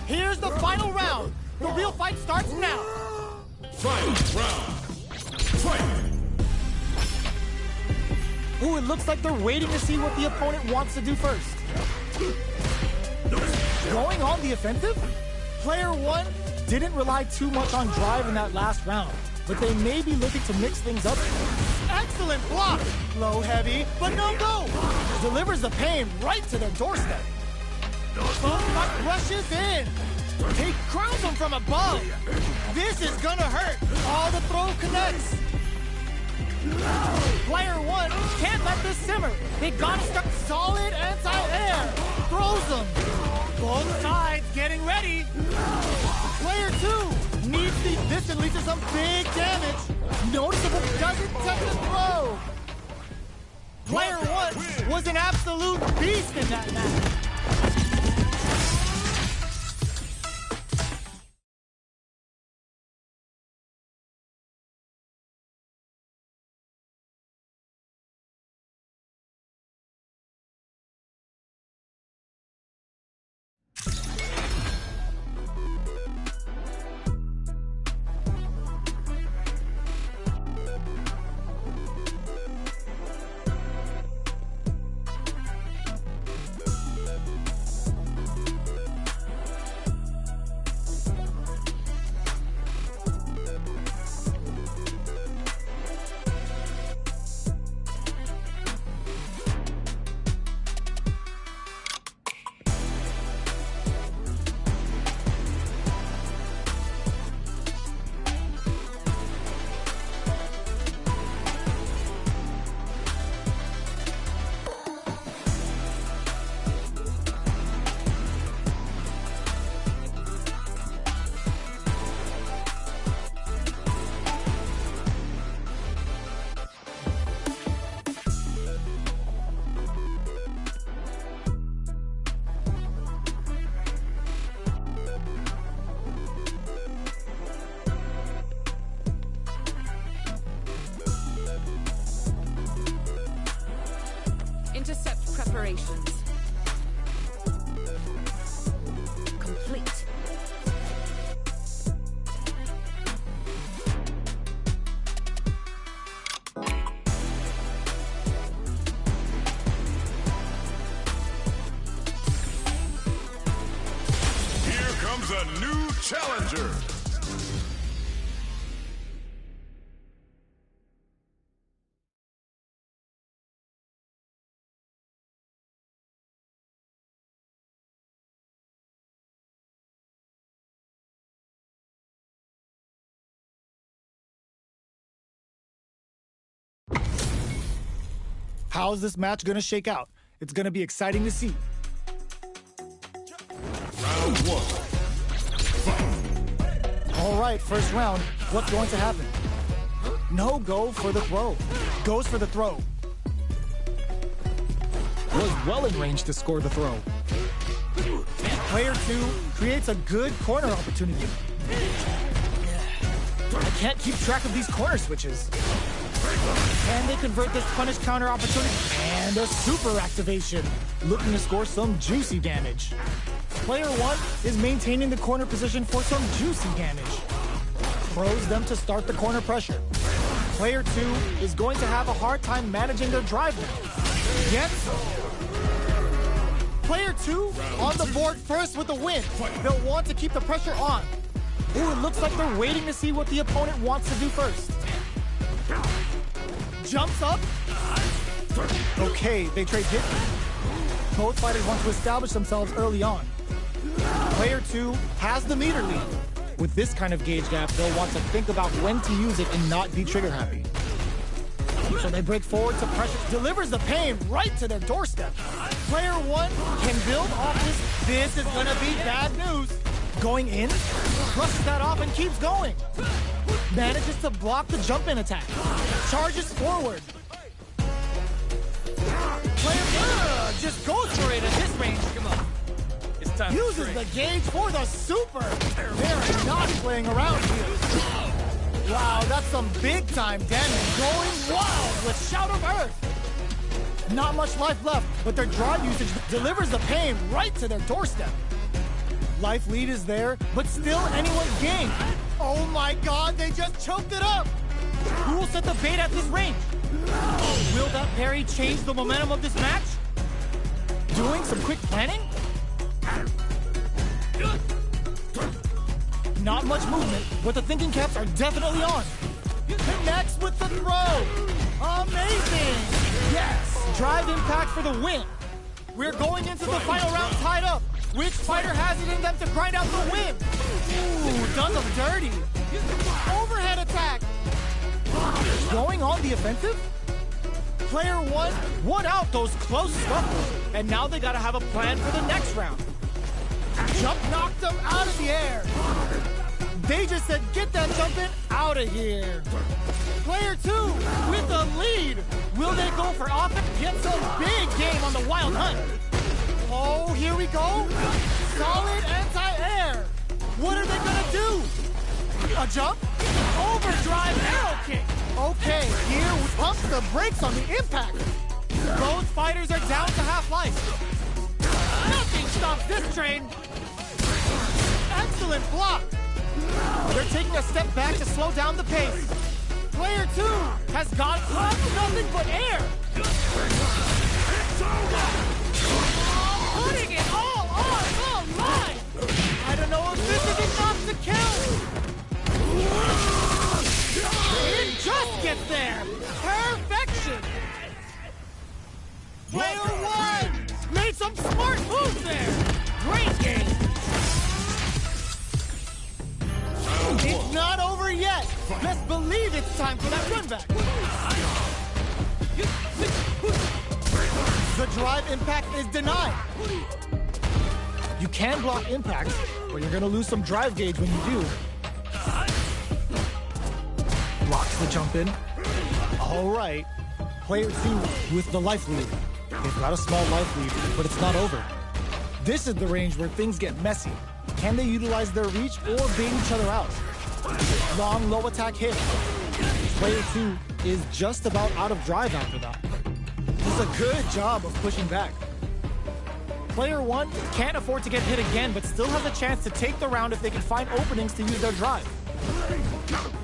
Here's the final round. The real fight starts now. Final round. Fight. Ooh, it looks like they're waiting to see what the opponent wants to do first. Going on the offensive? Player 1 didn't rely too much on drive in that last round, but they may be looking to mix things up. Excellent block! Low heavy, but no go! Delivers the pain right to their doorstep. Buck rushes in. He crowns him from above. This is gonna hurt. All the throw connects. Player 1 can't let this simmer. They gotta start solid anti-air. Throws them. Both sides getting ready. Player 2 needs this and leads to some big damage. Noticeable doesn't touch the throw. Player 1 was an absolute beast in that match. Intercept preparations. Complete. Here comes a new challenger. How's this match gonna shake out? It's gonna be exciting to see. Round 1. All right, first round. What's going to happen? No go for the throw. Goes for the throw. Was well in range to score the throw. Player 2 creates a good corner opportunity. I can't keep track of these corner switches. Can they convert this punish counter opportunity? And a super activation, looking to score some juicy damage. Player 1 is maintaining the corner position for some juicy damage. Throws them to start the corner pressure. Player 2 is going to have a hard time managing their drive now. Gets Player 2 on the board first with the win. They'll want to keep the pressure on. Ooh, it looks like they're waiting to see what the opponent wants to do first. Jumps up. Okay, they trade hits. Both fighters want to establish themselves early on. Player 2 has the meter lead. With this kind of gauge gap, they'll want to think about when to use it and not be trigger happy. So they break forward to pressure, delivers the pain right to their doorstep. Player 1 can build off this. This is gonna be bad news. Going in, brushes that off and keeps going. Manages to block the jump-in attack. Charges forward. Player just goes for it at this range. Come on. It's time. Uses the gauge for the super. They're not playing around here. Wow, that's some big-time damage. Going wild with Shout of Earth. Not much life left, but their drive usage delivers the pain right to their doorstep. Life lead is there, but still anyone's game. Oh my god, they just choked it up! Who will set the bait at this range? Will that parry change the momentum of this match? Doing some quick planning? Not much movement, but the thinking caps are definitely on. Connects with the throw! Amazing! Yes! Drive impact for the win! We're going into the final round tied up! Which fighter has it in them to grind out the win? Ooh, done them dirty. Overhead attack. Going on the offensive? Player 1 won out those close scuffles, and now they gotta have a plan for the next round. Jump knocked them out of the air. They just said, get that jumping out of here. Player 2 with the lead. Will they go for offense? Get some big game on the wild hunt. Oh, here we go. Solid anti-air. What are they gonna do? A jump? Overdrive arrow kick. Okay, here we pump the brakes on the impact. Both fighters are down to half life. Nothing stops this train. Excellent block. They're taking a step back to slow down the pace. Player 2 has got nothing but air. Putting it all on the line! I don't know if this is enough to kill! It just gets there! Perfection! Player 1 made some smart moves there! Great game! It's not over yet! Best believe it's time for that run back! The drive impact is denied. You can block impact, but you're gonna lose some drive gauge when you do. Blocks the jump in. All right. Player 2 with the life lead. They've got a small life lead, but it's not over. This is the range where things get messy. Can they utilize their reach or bait each other out? Long low attack hit. Player 2 is just about out of drive after that. Does a good job of pushing back. Player 1 can't afford to get hit again, but still has a chance to take the round if they can find openings to use their drive.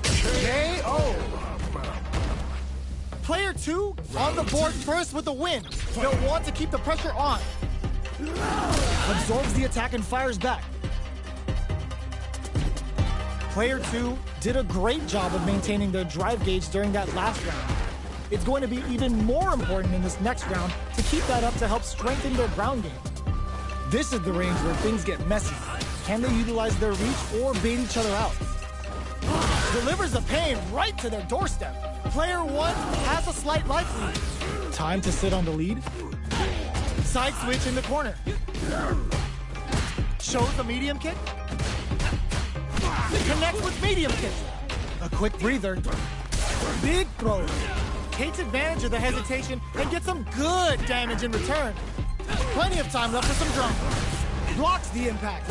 KO! Player 2 on the board first with the win. They'll want to keep the pressure on. Absorbs the attack and fires back. Player 2 did a great job of maintaining their drive gauge during that last round. It's going to be even more important in this next round to keep that up to help strengthen their ground game. This is the range where things get messy. Can they utilize their reach or bait each other out? Delivers the pain right to their doorstep. Player 1 has a slight life lead. Time to sit on the lead. Side switch in the corner. Shows the medium kick. Connects with medium kick. A quick breather. Big throw. Takes advantage of the hesitation and gets some good damage in return. Plenty of time left for some drama. Blocks the impact.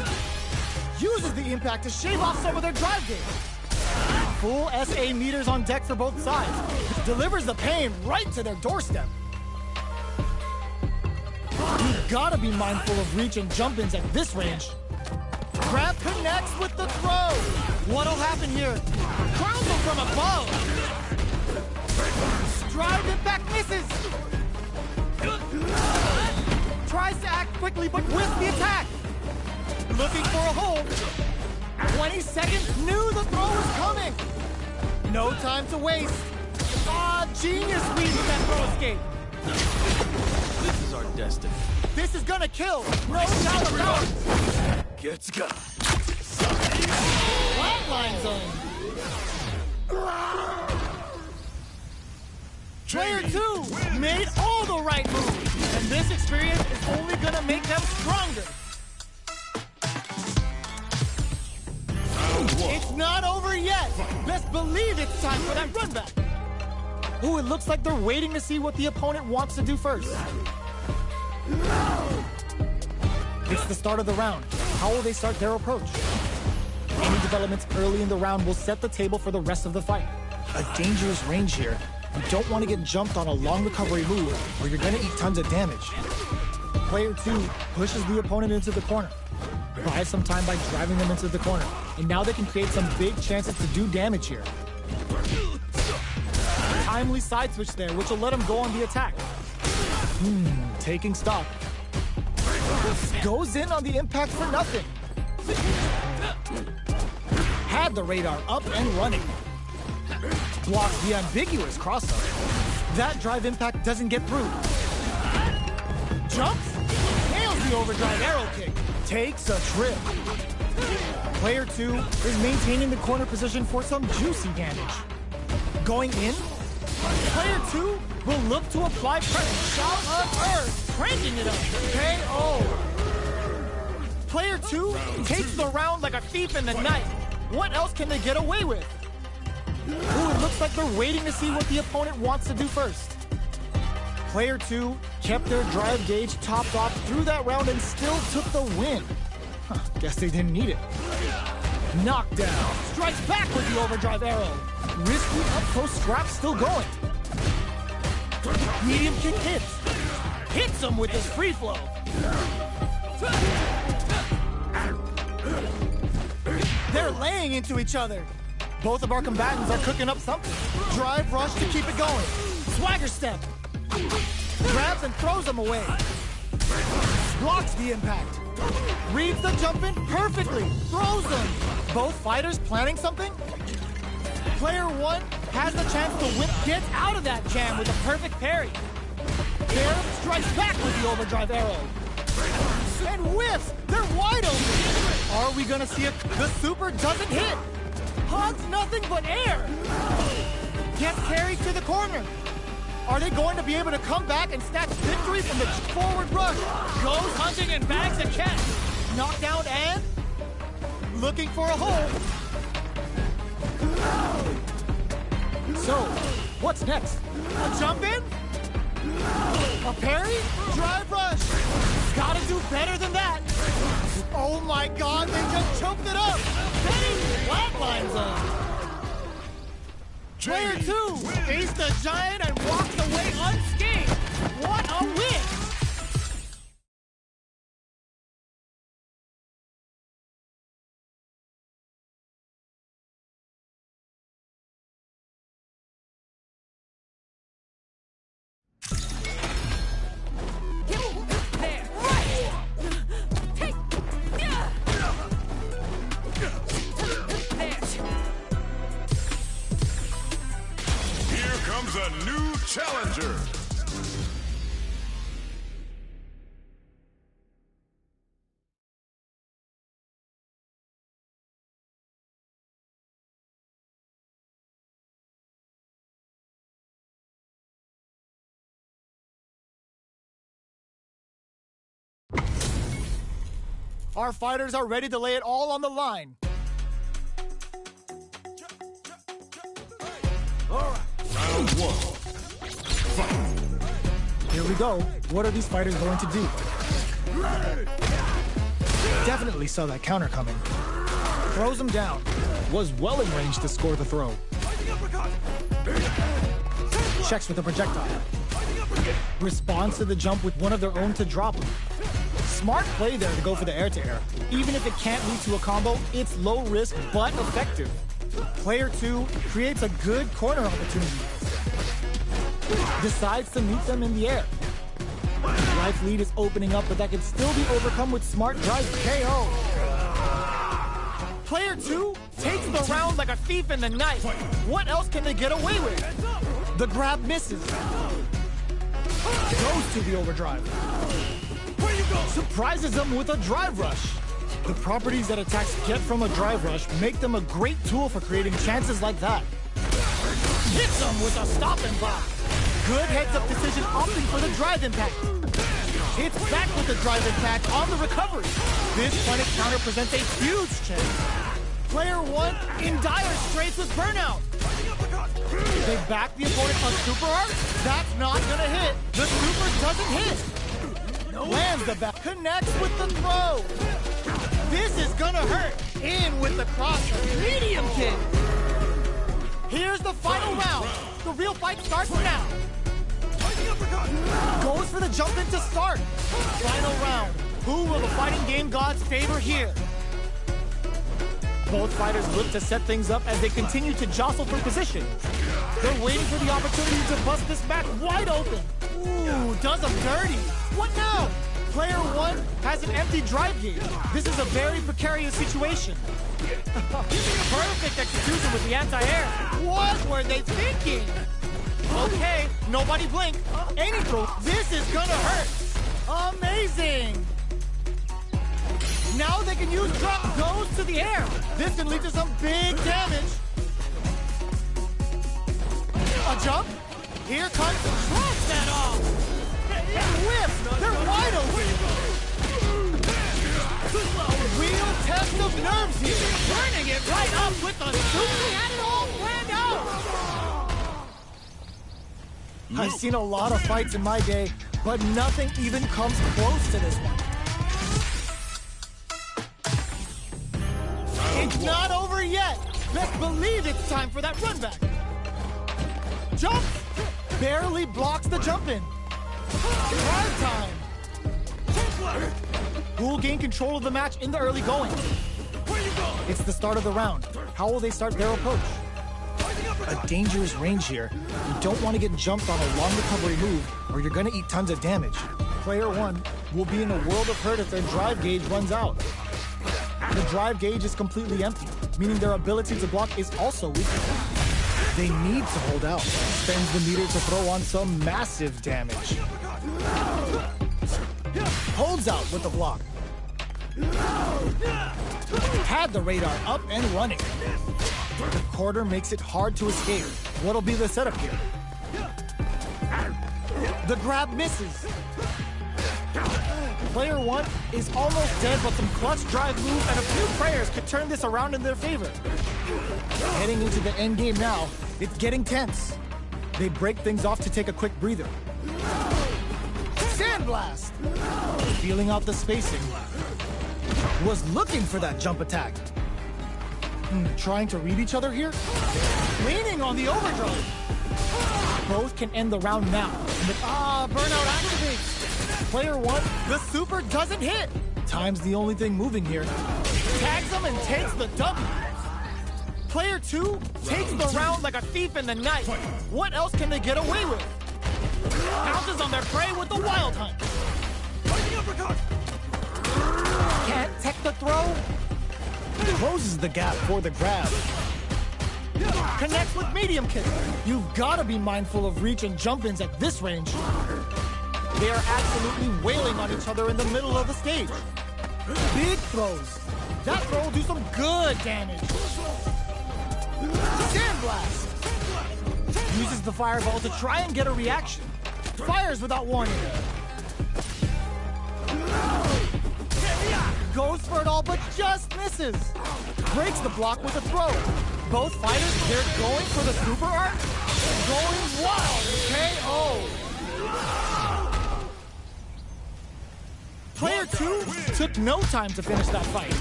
Uses the impact to shave off some of their drive gauge. Full SA meters on deck for both sides. Delivers the pain right to their doorstep. You've gotta be mindful of reach and jump-ins at this range. Grab connects with the throw. What'll happen here? Crowns him from above. Drive impact misses. Tries to act quickly, but whiffs the attack. Looking for a hold. 20 seconds, knew the throw was coming. No time to waste. Ah, genius weaves that throw escape. This is our destiny. This is gonna kill. No doubt about it. Gets got. Flatline zone. Player 2 made all the right moves. And this experience is only gonna make them stronger. It's not over yet. Best believe it's time for that run back. Ooh, it looks like they're waiting to see what the opponent wants to do first. It's the start of the round. How will they start their approach? Any developments early in the round will set the table for the rest of the fight. A dangerous range here. You don't want to get jumped on a long recovery move, or you're going to eat tons of damage. Player 2 pushes the opponent into the corner. Buys some time by driving them into the corner. And now they can create some big chances to do damage here. Timely side switch there, which will let him go on the attack. Taking stock. Goes in on the impact for nothing. Had the radar up and running. Blocks the ambiguous crossover. That drive impact doesn't get through. Jumps, nails the overdrive arrow kick. Takes a trip. Player 2 is maintaining the corner position for some juicy damage. Going in, Player 2 will look to apply pressure. Shout of Earth, cranking it up. KO. Player 2 takes the round like a thief in the night. What else can they get away with? Ooh, it looks like they're waiting to see what the opponent wants to do first. Player 2 kept their drive gauge topped off through that round and still took the win. Guess they didn't need it. Knockdown. Strikes back with the overdrive arrow. Risky up-close scrap still going. Medium kick hits. Hits him with his free flow. They're laying into each other. Both of our combatants are cooking up something. Drive rush to keep it going. Swagger step. Grabs and throws him away. Blocks the impact. Reads the jump in perfectly. Throws him. Both fighters planning something? Player 1 has the chance to whip, gets out of that jam with a perfect parry. There, strikes back with the overdrive arrow. And whiffs! They're wide open! Are we gonna see it? The super doesn't hit! Hogs nothing but air! Gets carried to the corner. Are they going to be able to come back and snatch victory from the forward rush? Goes hunting and bags a catch. Knockdown and looking for a hold. So, what's next? A jump in? A parry? Drive rush! Gotta do better than that! Oh my god, they just choked it up! Benny flatlines us! Player 2 faced the giant and walked away unscathed! What a win! A new challenger. Our fighters are ready to lay it all on the line. Round 1. Fight. Here we go. What are these fighters going to do? Definitely saw that counter coming. Throws him down. was well in range to score the throw. Checks with a projectile. Responds to the jump with one of their own to drop him. Smart play there to go for the air-to-air. Even if it can't lead to a combo, it's low risk but effective. Player 2 creates a good corner opportunity. Decides to meet them in the air. Life lead is opening up, but that can still be overcome with smart drive KO. Player 2 takes the round like a thief in the night. What else can they get away with? The grab misses. Goes to the overdrive. Surprises them with a drive rush. The properties that attacks get from a drive rush make them a great tool for creating chances like that. Hits them with a stop and block. Good heads-up decision opting for the drive impact. Hits back with the drive impact on the recovery. This punish counter presents a huge chance. Player 1 in dire straits with burnout. They back the opponent on super art. That's not gonna hit. The super doesn't hit. Lands the back. Connects with the throw. This is gonna hurt. In with the cross. Medium kick. Here's the final round. The real fight starts now. Goes for the jump in to start. Final round. Who will the fighting game gods favor here? Both fighters look to set things up as they continue to jostle for position. They're waiting for the opportunity to bust this match wide open. Ooh, does them dirty. What now? Player 1 has an empty drive gauge. This is a very precarious situation. Perfect execution with the anti-air. What were they thinking? Okay, nobody blink. Any throw. This is gonna hurt. Amazing. Now they can use drop. Goes to the air. This can lead to some big damage. A jump. Here comes. Drops that off. Whip. They're wide open. Real test of nerves here. Turning it right up with the super. He had it all planned out. I've seen a lot of fights in my day, but nothing even comes close to this one. It's not over yet. Best believe it's time for that run back. Jump! Barely blocks the jump in. Drive time. Who will gain control of the match in the early going? It's the start of the round. How will they start their approach? A dangerous range here. You don't want to get jumped on a long recovery move, or you're going to eat tons of damage. Player 1 will be in a world of hurt if their drive gauge runs out. The drive gauge is completely empty, meaning their ability to block is also weak. They need to hold out. Spends the meter to throw on some massive damage. Holds out with the block. Had the radar up and running. The quarter makes it hard to escape. What'll be the setup here? The grab misses. Player 1 is almost dead, but some clutch drive move and a few prayers could turn this around in their favor. Heading into the end game now, it's getting tense. They break things off to take a quick breather. Sandblast! Feeling out the spacing. Was looking for that jump attack. Trying to read each other here? Leaning on the overdrive. Both can end the round now. Burnout activates. Player 1, the super doesn't hit. Time's the only thing moving here. Tags him and takes the W. Player 2 takes the round like a thief in the night. What else can they get away with? Pounces on their prey with the wild hunt. Can't tech the throw. Closes the gap for the grab. Connects with medium kick. You've got to be mindful of reach and jump-ins at this range. They are absolutely wailing on each other in the middle of the stage. Big throws. That throw will do some good damage. Sandblast. Uses the fireball to try and get a reaction. Fires without warning. Goes for it all, but just misses. Breaks the block with a throw. Both fighters, they're going for the super art. Going wild. KO. Player 2 took no time to finish that fight.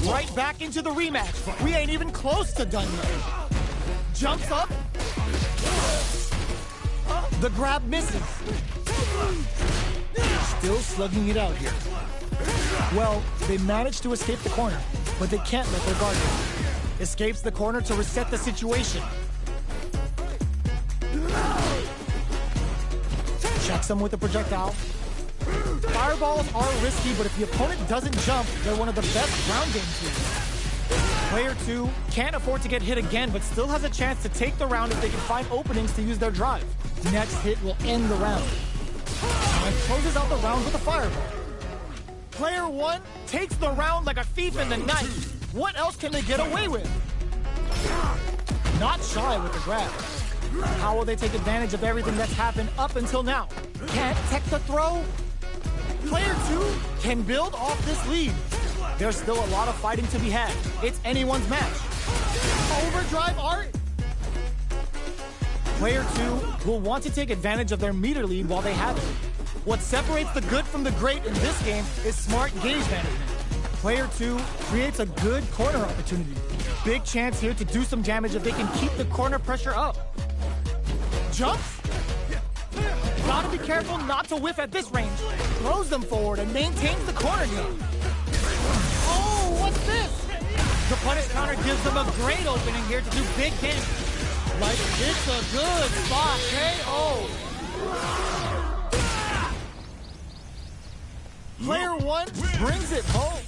Right back into the rematch. We ain't even close to done yet. Jumps up. The grab misses. Still slugging it out here. Well, they managed to escape the corner, but they can't let their guard down. Escapes the corner to reset the situation. Checks him with a projectile. Fireballs are risky, but if the opponent doesn't jump, they're one of the best ground game teams. Player 2 can't afford to get hit again, but still has a chance to take the round if they can find openings to use their drive. Next hit will end the round. And closes out the round with a fireball. Player 1 takes the round like a thief in the night. What else can they get away with? Not shy with the grab. How will they take advantage of everything that's happened up until now? Can't tech the throw? Player 2 can build off this lead. There's still a lot of fighting to be had. It's anyone's match. Overdrive art? Player 2 will want to take advantage of their meter lead while they have it. What separates the good from the great in this game is smart gauge management. Player 2 creates a good corner opportunity. Big chance here to do some damage if they can keep the corner pressure up. Jumps? Gotta be careful not to whiff at this range. Throws them forward and maintains the corner game. Oh, what's this? The punish counter gives them a great opening here to do big damage. Like, it's a good spot, KO. Player 1 brings it home.